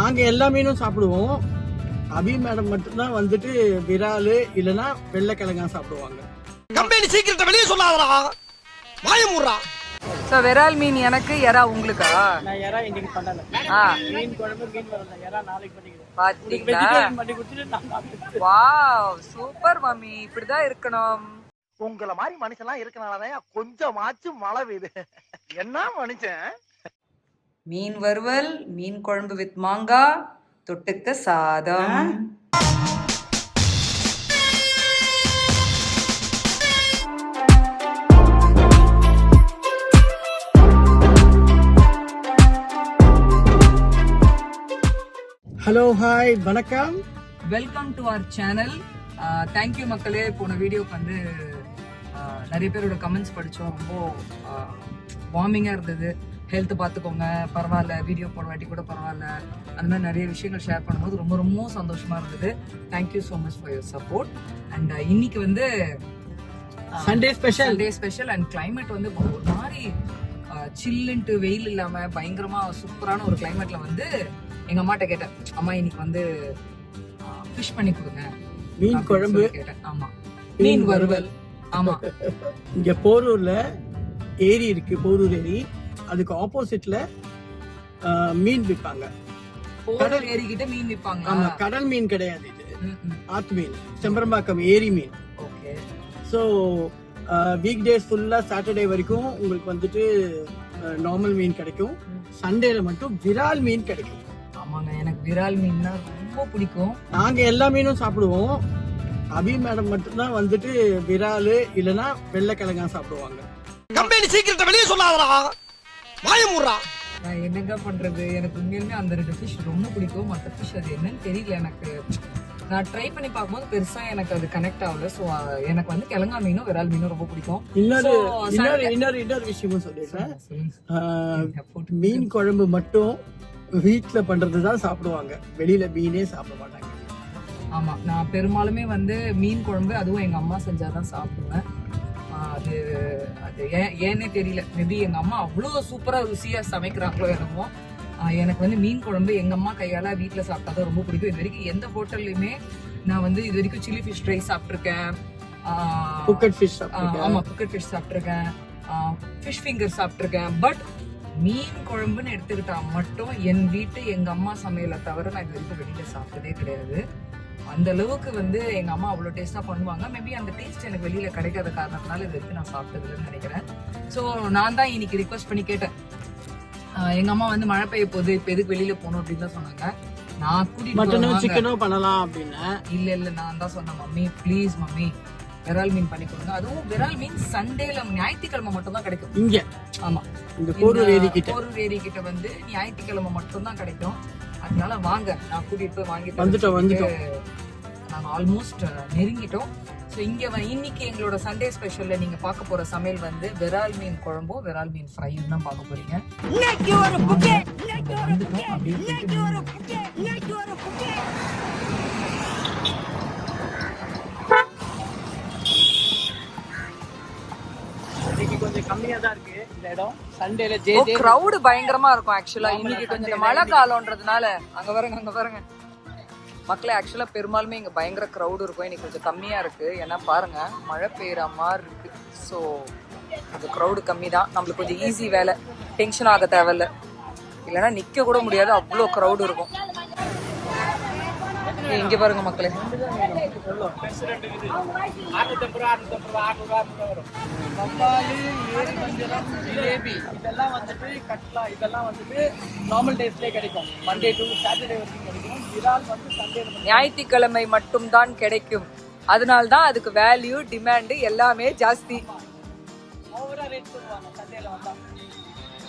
நாங்க எல்லா மீனும் சாப்பிடுவோம். அபி மேடம் மட்டும்தான் வந்துட்டு விராலு இல்லனா வெள்ளைக்கிழங்கா சாப்பிடுவாங்க. கம்பெனி சீக்கிரத்தை வெளியே சொல்லாதடா, வாயமுறா. சோ விரால் மீன் எனக்கு, எறா உங்களுக்கா? நான் எறா இன்னைக்கு பண்ணல. மீன் குழம்பு மீன் வரல, எறா நாளைக்கு பண்ணிக்கிறேன். பாத்தீங்களா? வெஜிடேரியன் பண்ணி கொடுத்துட்டு நான் சாப்பிடுறேன். வாவ், சூப்பர் மம்மி, இப்படிதான் இருக்கணும். உங்கள மாதிரி மனுஷன்லாம் இருக்கனாலதான் கொஞ்சமாச்சும் மழை பெய்யுது. என்ன மனுஷன்? மீன் வறுவல், மீன் குழம்பு வித் மாங்காய், தொட்டுக்க சாதம். ஹலோ, ஹாய், வணக்கம். Welcome to our channel. Thank you மக்களே. போன வீடியோக்கு வந்து நிறைய பேரோட கமெண்ட்ஸ் படித்தோம். ரொம்ப வார்மிங்காக இருந்தது. ஹெல்த் பார்த்துக்கோங்க, பரவாயில்ல, வீடியோ போட வாட்டி கூட பரவாயில்ல, அந்த மாதிரி நிறைய விஷயங்கள் ஷேர் பண்ணும்போது ரொம்ப ரொம்ப சந்தோஷமாக இருந்தது. Thank you so much for your support. And இன்னைக்கு வந்து சண்டே ஸ்பெஷல் அண்ட் கிளைமேட் வந்து ஒரு மாதிரி சில்லுன்ட்டு, வெயில் இல்லாமல் பயங்கரமாக சூப்பரான ஒரு கிளைமேட்டில் வந்து எங்கள் அம்மாட்ட கேட்டேன், அம்மா இன்னைக்கு வந்து ஃபிஷ் பண்ணி கொடுங்க, மீன் குழம்பு கேட்டேன். ஆமா, மீன் வறுவல். ஆமா, இங்க போரூர்ல ஏரி இருக்கு, போரூர் ஏரி. அதுக்கு ஆப்போசிட்ல மீன் விற்பாங்க. கடல் ஏரி கிட்ட மீன் விற்பாங்க. ஆமா, கடல் மீன் கிடையாது இது, ஆத்து மீன், செம்பரம்பாக்கம் ஏரி மீன். ஓகே. ஸோ வீக் டேஸ் ஃபுல்லா சாட்டர்டே வரைக்கும் உங்களுக்கு வந்துட்டு நார்மல் மீன் கிடைக்கும். சண்டேல மட்டும் விரால் மீன் கிடைக்கும். ஆமாங்க, எனக்கு விரால் மீன்னா ரொம்ப பிடிக்கும். நாங்க எல்லா மீனும் சாப்பிடுவோம். அபி மேடம் மட்டும்தான் வந்துட்டு விராலு இல்லனா வெள்ளைக்கிழங்கா சாப்பிடுவாங்க. கம்பெனி சீக்கிரத்தை வெளியே சொல்லாதடா, வாயமுறா. நான் என்னங்க பண்றது, எனக்கு உண்மையிலுமே அந்த 2 ஃபிஷ் ரொம்ப பிடிக்கும். மற்ற ஃபிஷ் அது என்னன்னு தெரியல எனக்கு. நான் ட்ரை பண்ணி பார்க்கும்போது பெருசா எனக்கு அது கனெக்ட் ஆகல. ஸோ எனக்கு வந்து கிழங்கா மீனும் விரால் மீனும் ரொம்ப பிடிக்கும். இன்னொரு விஷயமும் சொல்லிடுறேன். மீன் குழம்பு மட்டும் வீட்டுல பண்றதுதான் சாப்பிடுவாங்க, வெளியில மீனே சாப்பிட மாட்டாங்க. ஆமா, நான் பெரும்பாலுமே வந்து மீன் குழம்பு அதுவும் எங்க அம்மா செஞ்சாதான் சாப்பிடுவேன். அது அது ஏன்னே தெரியல, மேபி எங்க அம்மா அவ்வளோ சூப்பரா ருசியா சமைக்கிறாங்களோ என்னமோ. எனக்கு வந்து மீன் குழம்பு எங்க அம்மா கையால வீட்டுல சாப்பிட்டாதான் ரொம்ப பிடிக்கும். இது வரைக்கும் எந்த ஹோட்டல்லையுமே நான் வந்து இது வரைக்கும் சில்லி ஃபிஷ் ட்ரை சாப்பிட்டிருக்கேன், குக்கட் ஃபிஷ் சாப்பிட்டிருக்கேன், ஃபிஷ் ஃபிங்கர் சாப்பிட்டிருக்கேன். பட் மீன் குழம்புன்னு எடுத்துக்கிட்டா மட்டும் என் வீட்டு எங்க அம்மா சமையலை தவிர நான் இது வரைக்கும் வெளியில சாப்பிட்டதே கிடையாது. அந்த அளவுக்கு வந்து எங்க அம்மா அவ்வளோ டேஸ்டா பண்ணுவாங்க. மேபி அந்த டேஸ்ட் எனக்கு வெளியில கிடைக்காத காரணத்தினால இது வரைக்கும் நான் சாப்பிட்டதுன்னு நினைக்கிறேன். ஸோ நான் தான் இன்னைக்கு ரிக்வஸ்ட் பண்ணி கேட்டேன். எங்க அம்மா வந்து மழை பெய்ய போகுது, இப்ப எதுக்கு வெளியில போகணும் அப்படின்னு தான் சொன்னாங்க. நான் கூட்டிட்டு சிக்கனும் பண்ணலாம் அப்படின்னு. இல்ல நான் தான் சொன்னேன், மம்மி ப்ளீஸ் மம்மி விரால் மீன் பண்ணி கொடுங்க. அதுவும் விரால் மீன் சண்டேல, ஞாயிற்றுக்கிழமை மட்டும் தான் கிடைக்கும் இங்க. ஆமா, இந்த போரூர் ஏரி கிட்ட வந்து ஞாயிற்றுக்கிழமை மட்டும் தான் கிடைக்கும். அதனால வாங்க, நான் கூட்டிட்டு போய் வாங்கிட்டு வந்துட்டோம். நாங்க ஆல்மோஸ்ட் நெருங்கிட்டோம். ஸோ இங்க இன்னைக்கு எங்களோட சண்டே ஸ்பெஷல்ல நீங்க பார்க்க போற சமையல் வந்து விரால் மீன் குழம்பும் விரால் மீன் ஃப்ரையும் தான் பார்க்க போறீங்க. கொஞ்சம் கம்மியா தான் இருக்கு இந்த இடம். சண்டேல கிரவுட் பயங்கரமா இருக்கும். ஆக்சுவலா இன்னைக்கு கொஞ்சம் மழை காலம்ன்றதுனால அங்க பாருங்க மக்களே, ஆக்சுவலா பெரும்பாலுமே இங்க பயங்கர கிரவுட் இருக்கும். இன்னைக்கு கொஞ்சம் கம்மியா இருக்கு. ஏன்னா பாருங்க, மழை பெய்யற மாதிரி இருக்கு. ஸோ அது கிரவுடு கம்மி தான். நம்மளுக்கு கொஞ்சம் ஈஸி வேலை, டென்ஷன் ஆக தேவையில்ல. இல்லைன்னா நிக்க கூட முடியாது, அவ்வளோ கிரவுட் இருக்கும். இங்க பாருங்க மக்களே, ஜிலேபி இதெல்லாம் வந்துட்டு கட்லா இதெல்லாம் வந்துட்டு நார்மல் டேஸ்லயே கிடைக்கும். மண்டே டு சாட்டர்டே வரைக்கும் கிடைக்கும். விரால் வந்து சண்டே, ஞாயிற்றுக்கிழமை மட்டும் தான் கிடைக்கும். அதனால்தான் அதுக்கு வேல்யூ, டிமாண்ட் எல்லாமே ஜாஸ்தி. ஓவரா ரேட் சொல்லுவாங்க சண்டேல வந்தா.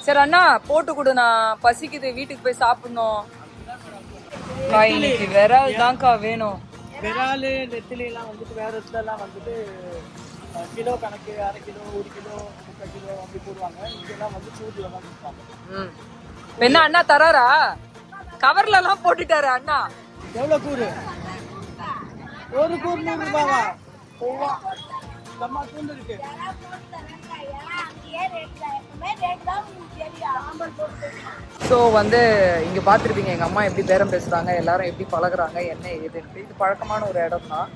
சரி அண்ணா போட்டு கொடு, நான் பசிக்குது, வீட்டுக்கு போய் சாப்பிடணும். இன்னைக்கு விரால் தான்க்கா வேணும். விராலு நெத்திலி எல்லாம் வந்துட்டு வேற இடத்துலலாம் வந்துட்டு கிலோ கணக்கு, 1/2 கிலோ, 1 கிலோ, 3/4 கிலோ அப்படி போடுவாங்க. இங்கெல்லாம் வந்து கூறுல தான் கொடுப்பாங்க. என்ன அண்ணா தராரா? கவர்ல எல்லாம் போட்டுட்டாரு அண்ணா. எவ்வளவு கூறு? ஒரு கூறு 100 ரூபாவா? நம்ம தூண்டு இருக்கு. ஸோ வந்து இங்கே பார்த்துருப்பீங்க எங்கள் அம்மா எப்படி பேரம் பேசுகிறாங்க, எல்லாரும் எப்படி பழகுறாங்க, என்ன ஏதுன்ட்டு. இது பழக்கமான ஒரு இடம் தான்.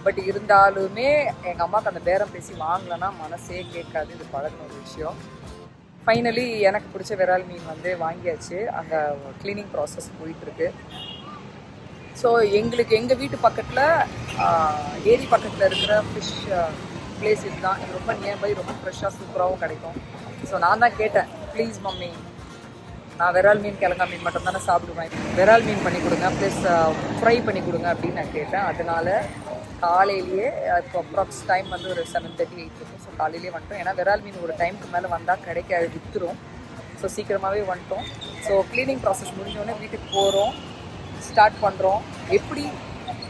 பட் இருந்தாலுமே எங்கள் அம்மாவுக்கு அந்த பேரம் பேசி வாங்கலைன்னா மனசே கேட்காது. இது பழகின ஒரு விஷயம். ஃபைனலி எனக்கு பிடிச்ச விரால் மீன் வந்து வாங்கியாச்சு. அங்கே க்ளீனிங் ப்ராசஸ் போயிட்டுருக்கு. ஸோ எங்களுக்கு எங்கள் வீட்டு பக்கத்தில் ஏரி பக்கத்தில் இருக்கிற ஃபிஷ் பிளேஸ் இதுதான். இது ரொம்ப நியர்பை, ரொம்ப ஃப்ரெஷ்ஷாக சூப்பராகவும் கிடைக்கும். ஸோ நான் தான் கேட்டேன், ப்ளீஸ் மம்மி நான் விரால் மீன் கிழங்கா மீன் மட்டும் தானே சாப்பிடுவேன், விரால் மீன் பண்ணி கொடுங்க, ப்ளஸ் ஃப்ரை பண்ணி கொடுங்க அப்படின்னு நான் கேட்டேன். அதனால காலையிலேயே இப்போ அப்ராக்ஸ் டைம் வந்து ஒரு 7:30 8 இருக்கும். ஸோ காலையிலேயே வந்துட்டோம். ஏன்னா விரால் மீன் ஒரு டைமுக்கு மேலே வந்தால் கிடைக்காது, விற்றுரும். ஸோ சீக்கிரமாகவே வந்துட்டோம். ஸோ க்ளீனிங் ப்ராசஸ் முடிஞ்சோடனே வீட்டுக்கு போகிறோம், ஸ்டார்ட் பண்ணுறோம். எப்படி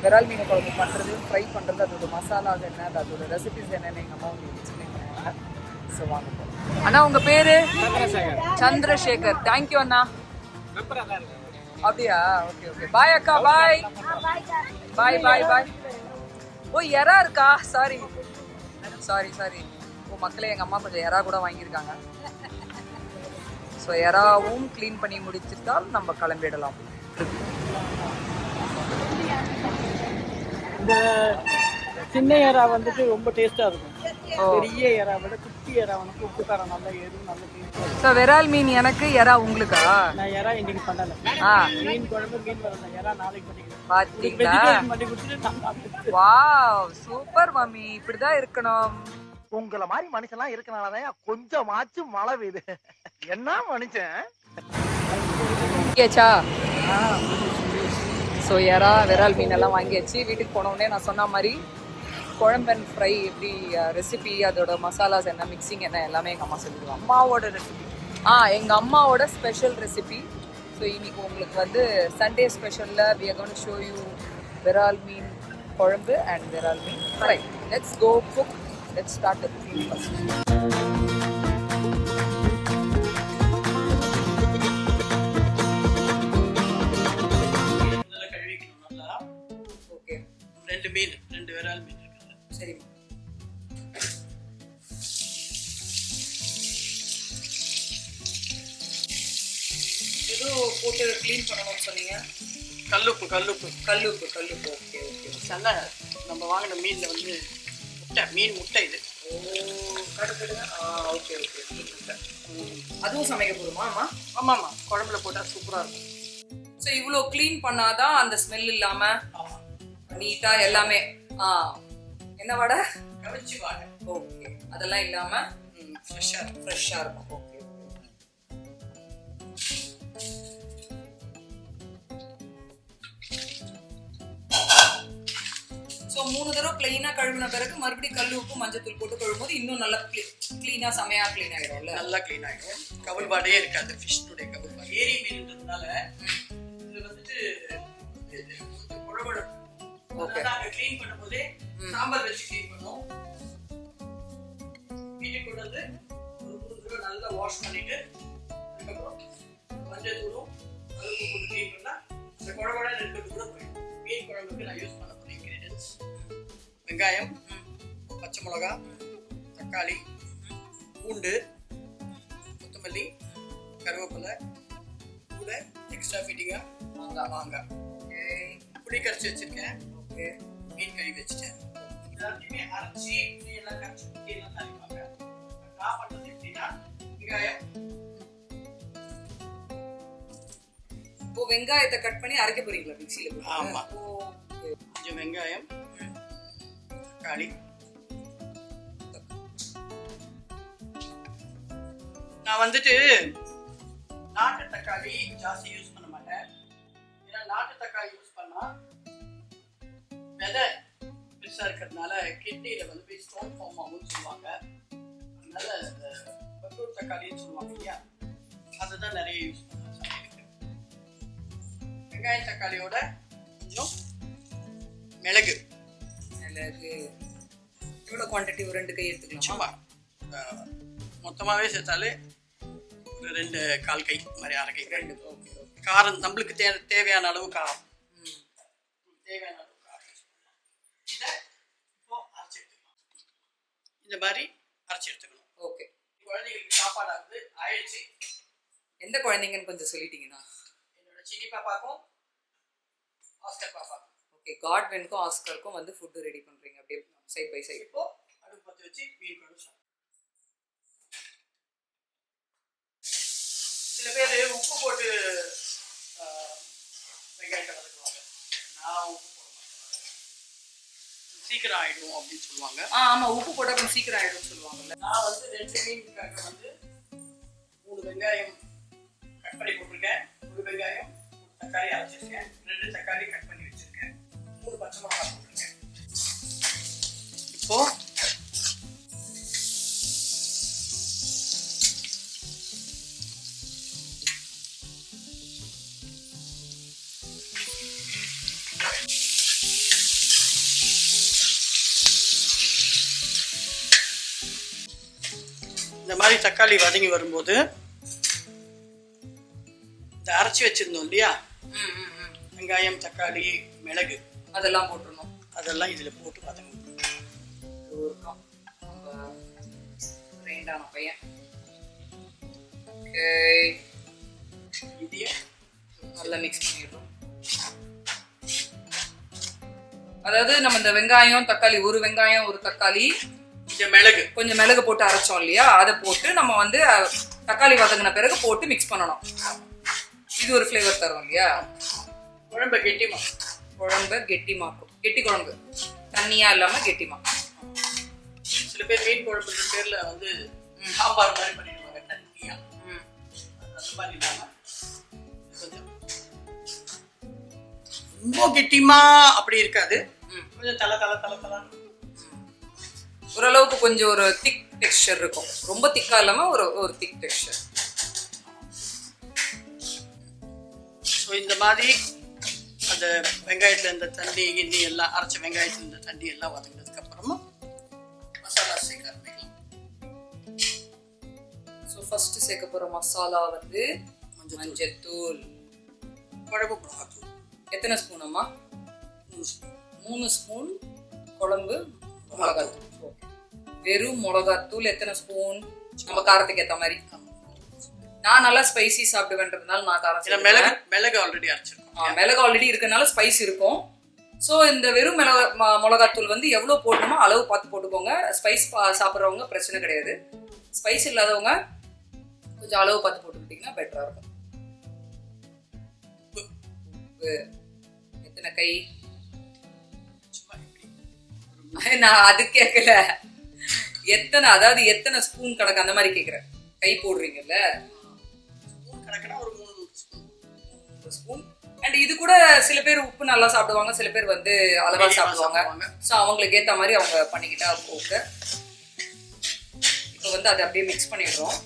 விரால் மீன் குழம்பு பண்ணுறது, ஃப்ரை பண்ணுறது, அதோட மசாலாஸ் என்ன, அதோட ரெசிபிஸ் என்னென்னு எங்கள் அம்மா உங்களுக்கு எக்ஸ்பிளைன் பண்ணுவாங்க. ஸோ வாங்க போகிறோம். அண்ணா உங்கள் பேர்? சந்திரசேகர். தேங்க்யூ அண்ணா. அப்படியா? Okay okay. பாய் அக்கா. பாய் பாய் பாய் பாய். ஓ எறா இருக்கா? Sorry sorry sorry. ஓ மக்களே, எங்கள் அம்மா கொஞ்சம் எறா கூட வாங்கியிருக்காங்க. ஸோ எறாவும் க்ளீன் பண்ணி முடிச்சுட்டால் நம்ம கிளம்பிடலாம். இந்த சின்ன ஏரா வந்துட்டு ரொம்ப டேஸ்டா இருக்கும். பெரிய ஏரா விட குட்டி ஏரா வந்து உப்பு காரம் நல்லா ஏறும், நல்ல டேஸ்ட். ஸோ விரால் மீன் எனக்கு, எறா உங்களுக்கா? நான் எறா இன்னைக்கு பண்ணல. மீன் குழம்பு மீன் வரல, எறா நாளைக்கு பண்ணிக்கிறேன். பாத்தீங்களா? பண்ணி கொடுத்துட்டு நான் சாப்பிட்டு. வாவ் சூப்பர் மம்மி, இப்படிதான் இருக்கணும். உங்களை மாதிரி மனுஷன்லாம் இருக்கனாலதான் கொஞ்சமாச்சும் மழை பெய்யுது. என்ன மனுஷன். கேச்சா? ஸோ எறா விரால் மீன் எல்லாம் வாங்கியாச்சு. வீட்டுக்கு போனோடனே நான் சொன்ன மாதிரி குழம்பு அண்ட் ஃப்ரை எப்படி ரெசிபி, அதோட மசாலாஸ் என்ன, மிக்சிங் என்ன, எல்லாமே எங்கள் அம்மா சொல்லிடுவாங்க. அம்மாவோட ரெசிபி, எங்கள் அம்மாவோட ஸ்பெஷல் ரெசிபி. ஸோ இன்னைக்கு உங்களுக்கு வந்து Sunday ஸ்பெஷலில் we are going to show you விரால் மீன் குழம்பு அண்ட் விரால் மீன் fry. Let's go cook. Let's start the cooking first. ரெண்டு விரால் மீன் இருக்குல்ல. சரி. ஏதோ போட்டு க்ளீன் பண்ணணும்னு சொன்னீங்க. கல்லுப்பு. கல்லுப்பு. Okay okay. நல்லா நம்ம வாங்கின மீனில் வந்து மீன் முட்டை இது. ஓ கடுக்கடுங்க. Okay okay. அதுவும் சமைக்க போதுமா அம்மா? ஆமாம்மா, குழம்புல போட்டால் சூப்பராக இருக்கும். ஸோ இவ்வளோ க்ளீன் பண்ணாதான் அந்த ஸ்மெல் இல்லாமல் நீட்டா எல்லாமே. என்ன வடை? கவிச்சி வாடை. ஓகே, அதெல்லாம் இல்லாம ஃப்ரெஷ்ஷா இருக்கும். ஓகே. ஸோ 3 தடவை பிளெயினா கழுவின பிறகு மறுபடியும் கல் உப்பு மஞ்சத்தூள் போட்டு கழுவும்போது இன்னும் நல்லா கிளீனா செமையா கிளீன் ஆயிடும்ல. நல்லா கிளீன் ஆயிடும். கவுல் பாடையே இருக்காது. ஃபிஷ்னுடைய கவுல் பாடை ஏரி மீன்ன்றதுனால இது வந்துட்டு குழகுழப்பு. நாங்க க்ளீன் பண்ணும்போதே சாம்பார் வச்சு க்ளீன் பண்ணுவோம். வீட்டுக்கு கொண்டு வந்து ஒரு 3 தடவை நல்லா வாஷ் பண்ணிட்டு அதுக்கப்புறம் மஞ்சள் தூளும் கல்லுப்பு போட்டு க்ளீன் பண்ணா அந்த குழகுழ இருக்கிறது கூட போயிடும். மீன் குழம்புக்கு நான் யூஸ் பண்ண போகிற இன்க்ரீடியன்ஸ் வெங்காயம், பச்சை மிளகா, தக்காளி, பூண்டு, கொத்தமல்லி, கருவேப்பிலை, கூட எக்ஸ்ட்ரா ஃபீட்டிங்காக மாங்காய், புளி கரைச்சி வச்சிருக்கேன், மீன் கழுவி வச்சுட்டேன். எல்லாத்தையுமே அரைச்சி எல்லாம் கரைச்சி ஊற்றி எல்லாம் தருவாங்க. நான் பண்ணுறது எப்படின்னா வெங்காயம். இப்போ வெங்காயத்தை கட் பண்ணி அரைக்க போறீங்களா மிக்ஸியில்? ஆமாம், கொஞ்சம் வெங்காயம், தக்காளி. நான் வந்துட்டு நாட்டு தக்காளி ஜாஸ்தி யூஸ் பண்ண மாட்டேன். ஏன்னா நாட்டு தக்காளி யூஸ் பண்ணா விதை பெருசா இருக்கிறதுனால கிட்னியில வந்து ஸ்டோன் ஃபார்ம் ஆகும்னு சொல்லுவாங்க. அதனால பட்டூர் தக்காளின்னு சொல்லுவாங்க இல்லையா, அதுதான் நிறைய யூஸ் பண்ணுவாங்க. வெங்காயம் தக்காளியோட கொஞ்சம் மிளகு. எவ்வளோ குவான்டிட்டி? ஒரு 2 கை எடுத்துக்கலாம். மொத்தமாகவே சேர்த்தாலே ஒரு 2/4 கை மாதிரி, 1/2 கை. காரம் நம்மளுக்கு தேவையான அளவு காரம், தேவையான அளவு காரம். இதை இப்போ அரைச்சி எடுத்துக்கலாம். இந்த மாதிரி அரைச்சி எடுத்துக்கணும். ஓகே. குழந்தைங்களுக்கு சாப்பாடு ஆகுது ஆயிடுச்சு. எந்த குழந்தைங்கன்னு கொஞ்சம் சொல்லிட்டீங்கன்னா? என்னோட சின்னி பாப்பாக்கும் ஆஸ்கர் பாப்பாக்கும். ஓகே, காட்வினுக்கும் ஆஸ்கருக்கும் வந்து ஃபுட்டு ரெடி பண்ணுறீங்க அப்படியே சைட் பை சைட். இப்போ அடுப்பு பற்ற வச்சு மீன் குழம்பு சாப்பிடும். சில பேர் உப்பு போட்டு வெங்காயத்தை வதக்குவாங்க. நான் உப்பு போட மாட்டேன், சீக்கிரம் ஆயிடும் அப்படின்னு சொல்லுவாங்க. ஆமாம், உப்பு போட்டால் கொஞ்சம் சீக்கிரம் ஆகிடும்னு சொல்லுவாங்கல்ல. நான் வந்து 2 மீனுக்காக வந்து 3 வெங்காயம் கட் பண்ணி போட்டிருக்கேன். 1 வெங்காயம், தக்காளி அரைச்சிருக்கேன், 2 தக்காளி கட் பண்ணி வச்சிருக்கேன், 3 பச்சை மிளகாய் போட்டிருக்கேன். இப்போ இந்த மாதிரி தக்காளி வதங்கி வரும்போது இந்த அரைச்சி வச்சிருந்தோம் இல்லையா, வெங்காயம், தக்காளி, மிளகு அதெல்லாம் போட்டுருணும். அதெல்லாம் இதுல போட்டு வதங்க. ரெண்டான பையன். ஓகே, இதையே நல்லா மிக்ஸ் பண்ணிடுறோம். அதாவது நம்ம இந்த வெங்காயம் தக்காளி, 1 வெங்காயம் 1 தக்காளி மிளகு கொஞ்சம் மிளகு போட்டு அரைச்சோம் இல்லையா, அதை போட்டு நம்ம வந்து தக்காளி வதங்கின பிறகு போட்டு மிக்ஸ் பண்ணணும். இது ஒரு ஃப்ளேவர் தரும் இல்லையா. குழம்பு கெட்டிமா, குழம்பு கெட்டிமாக்கும். கெட்டி குழம்பு, தண்ணியா இல்லாம கெட்டிமா. சில பேர் மீன் குழம்புன்ற பேர்ல வந்து சாம்பார் மாதிரி பண்ணிடுவாங்க தண்ணியா. அந்த மாதிரி இல்லாம கொஞ்சம் ரொம்ப கெட்டிமா அப்படி இருக்காது, கொஞ்சம் தலை தலை தலை தலை ஓரளவுக்கு கொஞ்சம் ஒரு திக் டெக்ஸ்சர் இருக்கும். ரொம்ப திக்கா இல்லாம ஒரு திக் டெக்ஸ்சர். ஸோ இந்த மாதிரி அந்த வெங்காயத்தில் இந்த தண்ணி கிண்ணி எல்லாம் அரைச்ச வெங்காயத்தில் இந்த தண்ணி எல்லாம் வதங்கினதுக்கு அப்புறமா மசாலா சேர்க்க ஆரம்பிக்கலாம். ஸோ ஃபர்ஸ்ட் சேர்க்க போற மசாலா வந்து மஞ்சத்தூள், குழம்பு மிளகாத்தூள். எத்தனை ஸ்பூன் அம்மா? 3 ஸ்பூன். 3 ஸ்பூன் குழம்பு மிளகாத்தூள். வெறும் மிளகாத்தூள் எத்தனை ஸ்பூன்? நம்ம காரத்துக்கு ஏற்ற மாதிரி. நான் நல்லா ஸ்பைசி சாப்பிடுவேன்றதுனால நான் காரம். மிளகு ஆல்ரெடி அரைச்சிருக்கோம். மிளகு ஆல்ரெடி இருக்கனால ஸ்பைஸ் இருக்கும். ஸோ இந்த வெறும் மிளகாத்தூள் வந்து எவ்வளோ போடணுமோ அளவு பார்த்து போட்டுக்கோங்க. ஸ்பைஸ் சாப்பிட்றவங்க பிரச்சனை கிடையாது. ஸ்பைஸ் இல்லாதவங்க கொஞ்சம் அளவு பார்த்து போட்டுக்கிட்டிங்கன்னா பெட்டராக இருக்கும். உப்பு எத்தனை கை? நான் அது கேட்கல, எத்தனை, அதாவது எத்தனை ஸ்பூன் கணக்கு அந்த மாதிரி கேட்குறேன். கை போடுறீங்கல்ல, ஒரு 3 ஸ்பூன். அண்ட் இது கூட சில பேர் உப்பு நல்லா சாப்பிடுவாங்க, சில பேர் வந்து அளவா சாப்பிடுவாங்க. ஸோ அவங்களுக்கு ஏற்ற மாதிரி அவங்க பண்ணிக்கிட்டா ஓகே. இப்போ வந்து அதை அப்படியே மிக்ஸ் பண்ணிடுறோம்.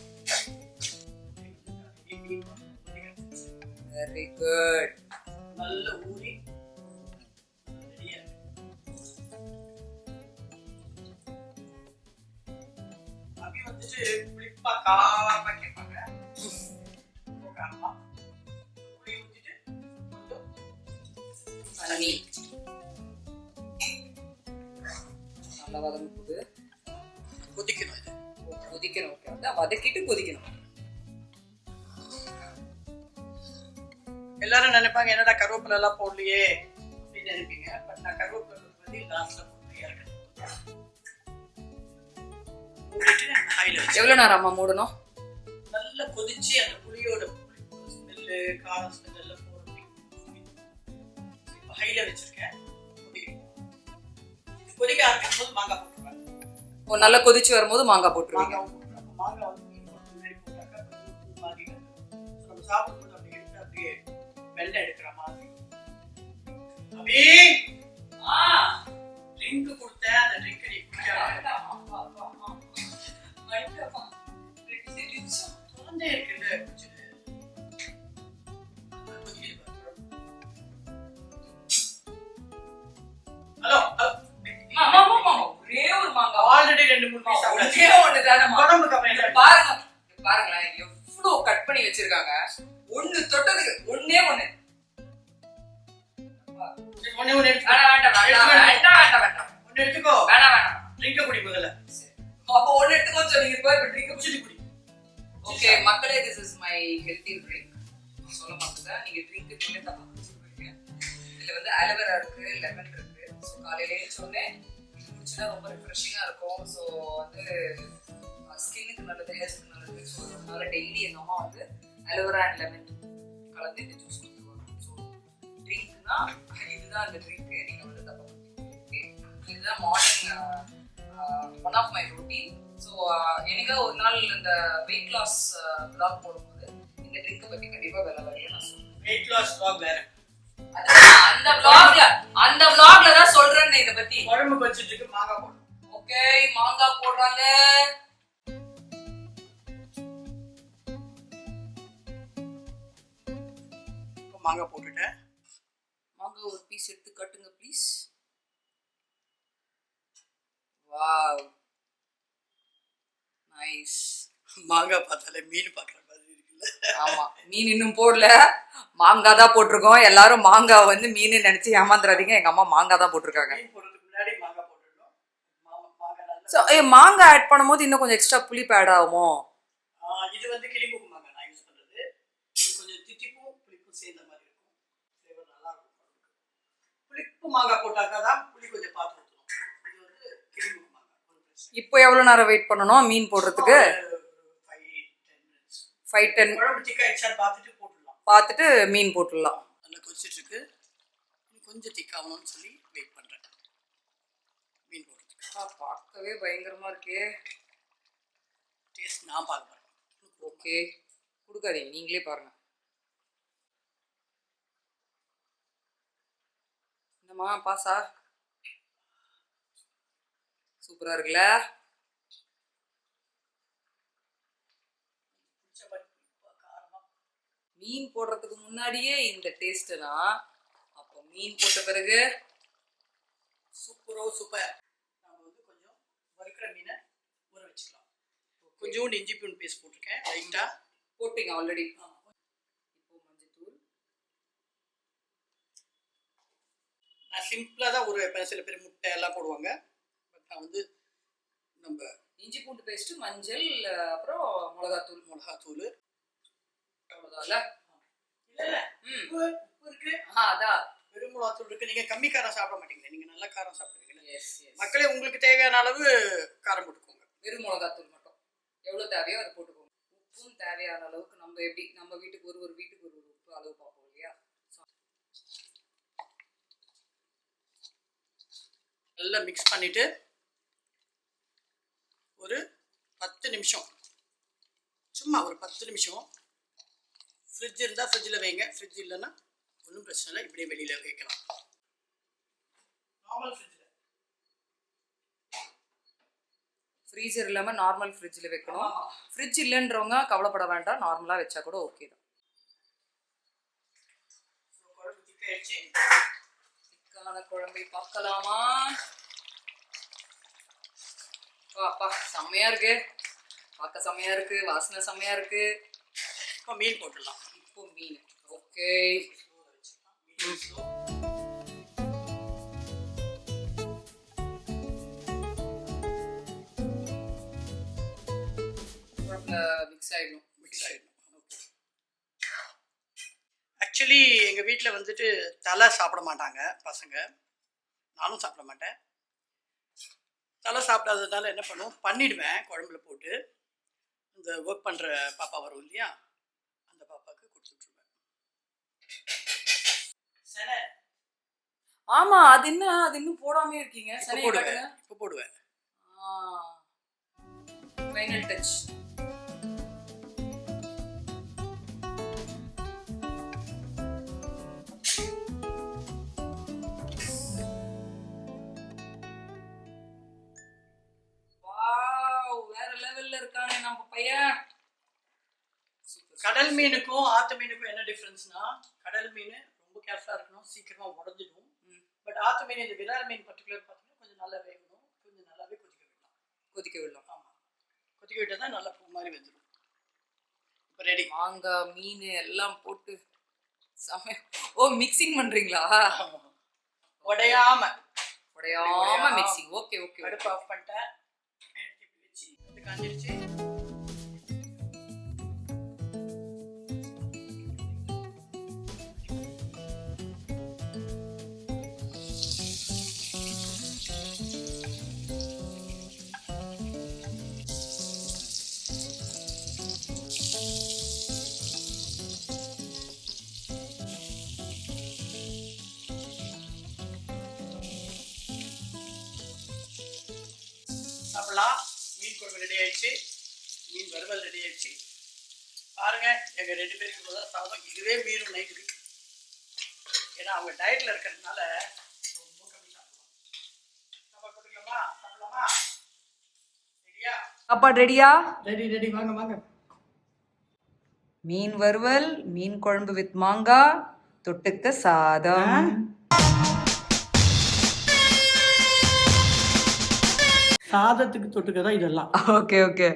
Very good. நல்ல ஊறி அபி வந்துட்டு புளிப்பா காரமா கேட்பாங்க. புளி ஊத்திட்டு தண்ணி நல்லா வதங்குது. கொதிக்கணும். இது கொதிக்கணும். ஓகே, அதான் வதக்கிட்டு கொதிக்கணும். எல்லாரும் நினைப்பாங்க என்னடா கருவேப்பிலை எல்லாம் போடலையே அப்படின்னு நினைப்பீங்க. பட் நான் கருவேப்பிலை வந்து லாஸ்ட்ல போட்டு எவ்வளவு நேரம் அம்மா மூடணும்? நல்லா கொதிச்சு அந்த புளியோட ஸ்மெல்லு, கார ஸ்மெல் எல்லாம் போறதுக்கு ஹைல வச்சிருக்கேன். கொதிக்க ஆரம்பிக்கும் போது மாங்காய் போட்டுருவேன். ஓ, நல்லா கொதிச்சு வரும்போது மாங்காய் போட்டுருவீங்க. மாங்காய் வந்து முன்னாடி போட்டாக்கா மாதிரி நம்ம சாப்பிடும்போது அப்படி எடுத்து அப்படியே வெள்ளை எடுக்கிற மாதிரி. அப்படியே ட்ரிங்க் கொடுத்தேன், அந்த ட்ரிங்க் நீ குடிக்காம குழந்தை இருக்குல்ல குடிச்சது. ஹலோ ஒரே ஒரு மாங்காய் ஆல்ரெடி 2-3 பீஸ் ஒரே ஒண்ணுதானே உடம்பு கம்மியா பாருங்களேன் எவ்வளவு கட் பண்ணி வச்சிருக்காங்க. ஒண்ணு தொட்டதுக்கு ஒண்ணே ஒண்ணு. ஒண்ணே ஒண்ணு எடுத்து வேண்டாம் வேண்டாம் வேண்டாம் வேண்டாம் வேண்டாம் ஒண்ணு எடுத்துக்கோ. வேண்டாம் வேண்டாம் ட்ரிங்க் குடி முதல்ல. அப்போ ஒன்னு எடுத்துக்கோன்னு சொன்னீங்க இப்போ ட்ரிங்க் குடி. ஓகே மக்களே, this is my healthy drink. சொல்ல மாட்டேன், நீங்க ட்ரிங்க் தப்பா சொல்றீங்க. இதுல வந்து ஆலோவேரா இருக்கு, லெமன் இருக்கு. ஸோ காலையில எழுந்தோடனே இது குடிச்சா ரொம்ப ரிஃப்ரெஷிங்கா இருக்கும். ஸோ வந்து ஸ்கின்னுக்கு நல்லது, ஹெல்த்துக்கு நல்லது. ஸோ அதனால டெய்லி எங்க அம்மா வந்து ஆலோவேரா அண்ட் லெமன் கலந்து இந்த ஜூஸ் கொடுத்துருவாங்க. ஸோ ட்ரிங்க்னா இதுதான் அந்த ட்ரிங்க். நீங்க வந்து தப்பா இதுதான் morning one of my routine. So எனக்கு ஒரு நாள் இந்த வெயிட் லாஸ் பிளாக் போடும்போது இந்த ட்ரிங்கை பத்தி கண்டிப்பா வேலை வரையும் நான் சொல்றேன். வெயிட் லாஸ் பிளாக் வேற, அந்த vlogல தான் சொல்றேன் இத பத்தி. குழம்புக்கு வச்சிட்டு இருக்கு மாங்காய் போடு. ஓகே, மாங்காய் போடுறாங்க. மாங்காய் போட்டுட்டேன். மாங்காய் ஒரு பீஸ் எடுத்து கட்டுங்க ப்ளீஸ். Wow, nice. மாங்காய் பார்த்தாலே மீன் பார்க்குற மாதிரி இருக்குல்ல? ஆமா, மீன் இன்னும் போடல, மாங்காய் தான் போட்டிருக்கோம். எல்லாரும் மாங்காய் வந்து மீன் நினைச்சு ஏமாந்துறாதீங்க. எங்க அம்மா மாங்காய் தான் போட்டிருக்காங்க. மீன் போடுறதுக்கு முன்னாடி மாங்காய் போட்டுடணும். மாங்காய் நல்லா. ஸோ மாங்காய் ஆட் பண்ணும்போது இன்னும் கொஞ்சம் எக்ஸ்ட்ரா புளிப்பு ஆட் ஆகுமோ? இது வந்து கிளிமூக்கு மாங்காய் நான் யூஸ் பண்றது. இது கொஞ்சம் தித்திப்பும் புளிப்பும் சேர்ந்த மாதிரி இருக்கும். ஃப்ளேவர் நல்லா இருக்கும். புளிப்பு மாங்காய் போட்டாக்கா தான் புளி கொஞ்சம் பார்த்து ஊற்றணும். இது வந்து கிளிமூக்கு மாங்காய். இப்போ எவ்வளவு நேரம் வெயிட் பண்ணணும் மீன் போடுறதுக்கு? 5-10 minutes. 5-10 குழம்பு திக்கா ஆயிடுச்சான்னு பார்த்துட்டு போட்டுடலாம். பார்த்துட்டு மீன் போட்டுடலாம். நல்லா கொதிச்சிட்டு இருக்கு. கொஞ்சம் திக்காகணும்னு சொல்லி வெயிட் பண்றேன் மீன் போடுறதுக்கு. பார்க்கவே பயங்கரமா இருக்கே. டேஸ்ட் நான் பார்க்க போறேன். ஓகே, கொடுக்காதீங்க, நீங்களே பாருங்க. என்னம்மா பாசா, சூப்பரா இருக்குல்ல? மீன் போடுறதுக்கு முன்னாடியே இந்த டேஸ்ட்னா அப்போ மீன் போட்ட பிறகு சூப்பர். நம்ம வந்து கொஞ்சம் வறுக்கிற மீனை ஊற வச்சுக்கலாம். கொஞ்சோண்டு இஞ்சி பூண்டு பேஸ்ட் போட்டிருக்கேன். லைட்டா போட்டீங்க ஆல்ரெடி. இப்போ மஞ்சத்தூள். நான் சிம்பிளாக தான் ஊற வைப்பேன். சில பேர் முட்டை எல்லாம் போடுவாங்க. பட் நான் வந்து நம்ம இஞ்சி பூண்டு பேஸ்ட், மஞ்சள், அப்புறம் மிளகாத்தூள். அவ்வளோதான்ல? இல்ல உப்பு இருக்கு. அதான் வெறும் மிளகாத்தூள் இருக்கு. நீங்க கம்மி காரம் சாப்பிட மாட்டீங்களா? நீங்க நல்லா காரம் சாப்பிடுவீங்களா? எஸ். மக்களே, உங்களுக்கு தேவையான அளவு காரம் போட்டுக்கோங்க. வெறும் மிளகாத்தூள் மட்டும் எவ்வளோ தேவையோ அதை போட்டுக்கோங்க. உப்பும் தேவையான அளவுக்கு நம்ம எப்படி நம்ம வீட்டுக்கு ஒரு வீட்டுக்கு ஒரு உப்பு அளவு பார்ப்போம் இல்லையா? நல்லா மிக்ஸ் பண்ணிட்டு ஒரு 10 நிமிஷம், சும்மா ஒரு 10 நிமிஷம். ஃப்ரிட்ஜ் இருந்தால் ஃப்ரிட்ஜில் வைங்க. ஃப்ரிட்ஜ் இல்லைன்னா ஒன்றும் பிரச்சனை இல்லை, இப்படியே வெளியில் வைக்கலாம். நார்மல் ஃப்ரிட்ஜில், ஃப்ரீசர் இல்லாமல் நார்மல் ஃப்ரிட்ஜில் வைக்கணும். ஃப்ரிட்ஜ் இல்லைன்றவங்க கவலைப்பட வேண்டாம், நார்மலாக வச்சா கூட ஓகே தான். குழம்பு திக்காயிடுச்சு. திக்கான குழம்பை பார்க்கலாமா? அப்பா செம்மையா இருக்கு, பார்க்க செம்மையா இருக்கு, வாசனை செம்மையா இருக்கு. இப்போ மீன் போட்டுடலாம். இப்போ மீன். ஓகே, மிக்ஸ் ஆயிடும். ஆக்சுவலி எங்கள் வீட்டில் வந்துட்டு தலை சாப்பிட மாட்டாங்க பசங்க, நானும் சாப்பிட மாட்டேன். தலை சாப்பிடாததுனால என்ன பண்ணுவோம், பண்ணிடுவேன் குழம்புல போட்டு. இந்த ஒர்க் பண்ணுற பாப்பா வரும் இல்லையா, அந்த பாப்பாவுக்கு கொடுத்துட்ருவேன். ஆமா, அது இன்னும் போடாமே இருக்கீங்க. சரி, போடுவேன், இப்போ போடுவேன். Final touch. வேற லெவல்ல இருக்கானே நம்ம பையன். கடல் மீனுக்கும் ஆத்து மீனுக்கும் என்ன டிஃப்ரென்ஸ்னா, கடல் மீன் ரொம்ப கேர்ஃபுல்லாக இருக்கணும், சீக்கிரமா உடஞ்சிடும். பட் ஆத்து மீன், இந்த விரால் மீன் பர்டிகுலர் பார்த்தீங்கன்னா கொஞ்சம் நல்லா வேகணும், கொஞ்சம் நல்லாவே கொதிக்க விடலாம். ஆமாம், கொதிக்க விட்டால் தான் நல்லா பூ மாதிரி வந்துடும். இப்போ ரெடி. மாங்காய், மீன் எல்லாம் போட்டு சமைய. ஓ, மிக்சிங் பண்றீங்களா? உடையாம மிக்சிங். ஓகே. அடுப்பு ஆஃப் பண்ணிட்டேன். வச்சு காஞ்சிருச்சு. சாப்பிடலாம். மீன் குழம்பு ரெடி ஆயிடுச்சு, மீன் வறுவல் ரெடி ஆயிடுச்சு. பாருங்க, எங்க 2 பேருக்கு இவ்வளோதான் சாதம். இதுவே மீறும் நைட்டுக்கு. ஏன்னா அவங்க டயட்ல இருக்கிறதுனால ரொம்ப கம்மி சாப்பிடுவாங்க. சாப்பாடு போட்டுக்கலாமா? சாப்பிடலாமா? ரெடியா? சாப்பாடு ரெடியா? ரெடி ரெடி, வாங்க வாங்க. மீன் வறுவல், மீன் குழம்பு வித் மாங்காய், தொட்டுக்க சாதம். சாதத்துக்கு தொட்டுக்க தான் இதெல்லாம். ஓகே ஓகே,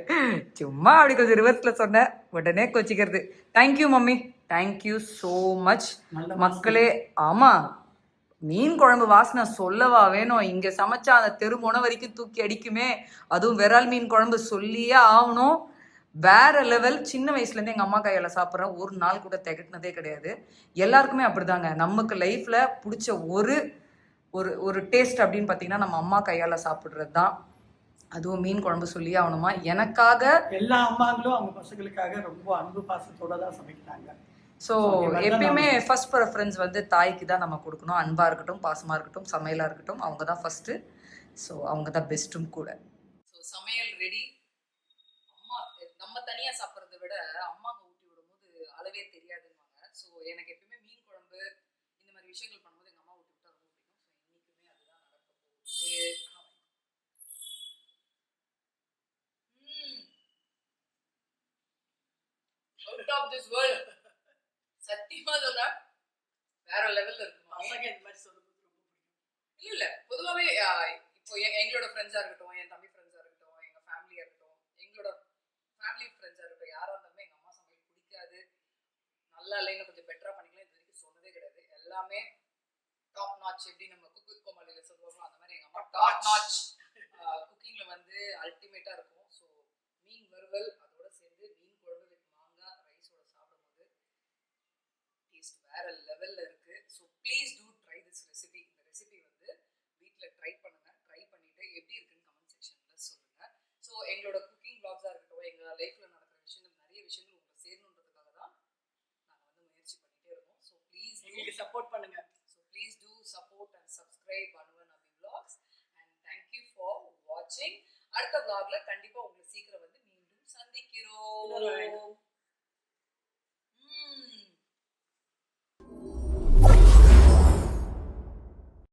சும்மா அப்படி கொஞ்சம் ரிவர்ஸ்ல சொன்னேன், உடனே கொச்சிக்கிறது. Thank you mummy, thank you so much. மக்களே, ஆமா, மீன் குழம்பு வாசனை சொல்லவா வேணும். இங்க சமைச்சா அந்த தெரு முனை வரைக்கும் தூக்கி அடிக்குமே. அதுவும் விரால் மீன் குழம்பு சொல்லியே ஆகணும். வேற லெவல். சின்ன வயசுலேருந்து எங்கள் அம்மா கையால் சாப்பிட்றேன், ஒரு நாள் கூட திகட்டினதே கிடையாது. எல்லாருக்குமே அப்படிதாங்க. நமக்கு லைஃப்ல பிடிச்ச ஒரு ஒரு ஒரு டேஸ்ட் அப்படின்னு பார்த்தீங்கன்னா நம்ம அம்மா கையால் சாப்பிட்றது தான். அதுவும் மீன் குழம்பு சொல்லியே ஆகணுமா. எனக்காக எல்லா அம்மாங்களும் அவங்க பசங்களுக்காக ரொம்ப அன்பு பாசத்தோட தான் சமைக்கிறாங்க. ஸோ எப்பயுமே ஃபர்ஸ்ட் ப்ரிஃபரன்ஸ் வந்து தாய்க்கு தான் நம்ம கொடுக்கணும். அன்பாக இருக்கட்டும், பாசமாக இருக்கட்டும், சமையலாக இருக்கட்டும், அவங்க தான் ஃபஸ்ட்டு. ஸோ அவங்க தான் பெஸ்ட்டும் கூட. ஸோ சமையல் ரெடி. அம்மா நம்ம தனியாக சாப்பிட்றத விட அம்மாங்க ஊட்டி விடும்போது அளவே தெரியாதுன்னுவாங்க. ஸோ எனக்கு எப்பயுமே மீன் குழம்பு இந்த மாதிரி விஷயங்கள் பண்ணும்போது எங்கள் அம்மா ஊட்டி விட்டா ரொம்ப பிடிக்கும். ஸோ இன்றைக்குமே அதுதான் நடக்க போகுது. Out of this world. சத்தியமா சொல்றேன், வேற லெவல்ல இருக்கும். பசங்க இந்த மாதிரி சொல்லும்போது ரொம்ப பிடிக்கும். இல்ல இல்ல, பொதுவாகவே இப்போ எங்களோட ஃப்ரெண்ட்ஸா இருக்கட்டும், என் தம்பி ஃப்ரெண்ட்ஸா இருக்கட்டும், எங்க ஃபேமிலியா இருக்கட்டும், எங்களோட ஃபேமிலி ஃப்ரெண்ட்ஸா இருக்கட்டும், யாரா இருந்தாலுமே எங்க அம்மா சமையல் பிடிக்காது, நல்லா இல்லைன்னு கொஞ்சம் பெட்டரா பண்ணிக்கலாம் இது வரைக்கும் சொன்னதே கிடையாது. எல்லாமே டாப் நாச். எப்படி நம்ம குக் வித் கோமாளியில சொல்லுவாங்களோ அந்த மாதிரி எங்க அம்மா டாப் நாச் குக்கிங்ல வந்து அல்டிமேட்டா இருக்கும். ஸோ மீன் வறுவல் அதோட சேர்ந்து மீன் குழம்பு வித் மாங்காய் ரைஸோட சாப்பிடும்போது டேஸ்ட் வேற லெவல்ல இருக்கு. So please two try this recipe. இந்த ரெசிபி வந்து வீட்டில் ட்ரை பண்ணுங்க. ட்ரை பண்ணிட்டு எப்படி இருக்குன்னு கமெண்ட் செக்ஷன்ல சொல்லுங்க. ஸோ எங்களோட குக்கிங் பிளாக்ஸா இருக்கட்டும், எங்க லைஃப்ல நடக்கிற விஷயங்கள், நிறைய விஷயங்கள் உங்களுக்கு சேரணுன்றதுக்காக தான் நாங்கள் வந்து முயற்சி பண்ணிட்டே இருக்கோம். ஸோ ப்ளீஸ் எங்களுக்கு சப்போர்ட் பண்ணுங்க. So please do support and subscribe அனுவன் அபி vlogs and thank you for watching. அடுத்த vlogல கண்டிப்பா உங்களை சீக்கிரம் வந்து மீண்டும் சந்திக்கிறோம்.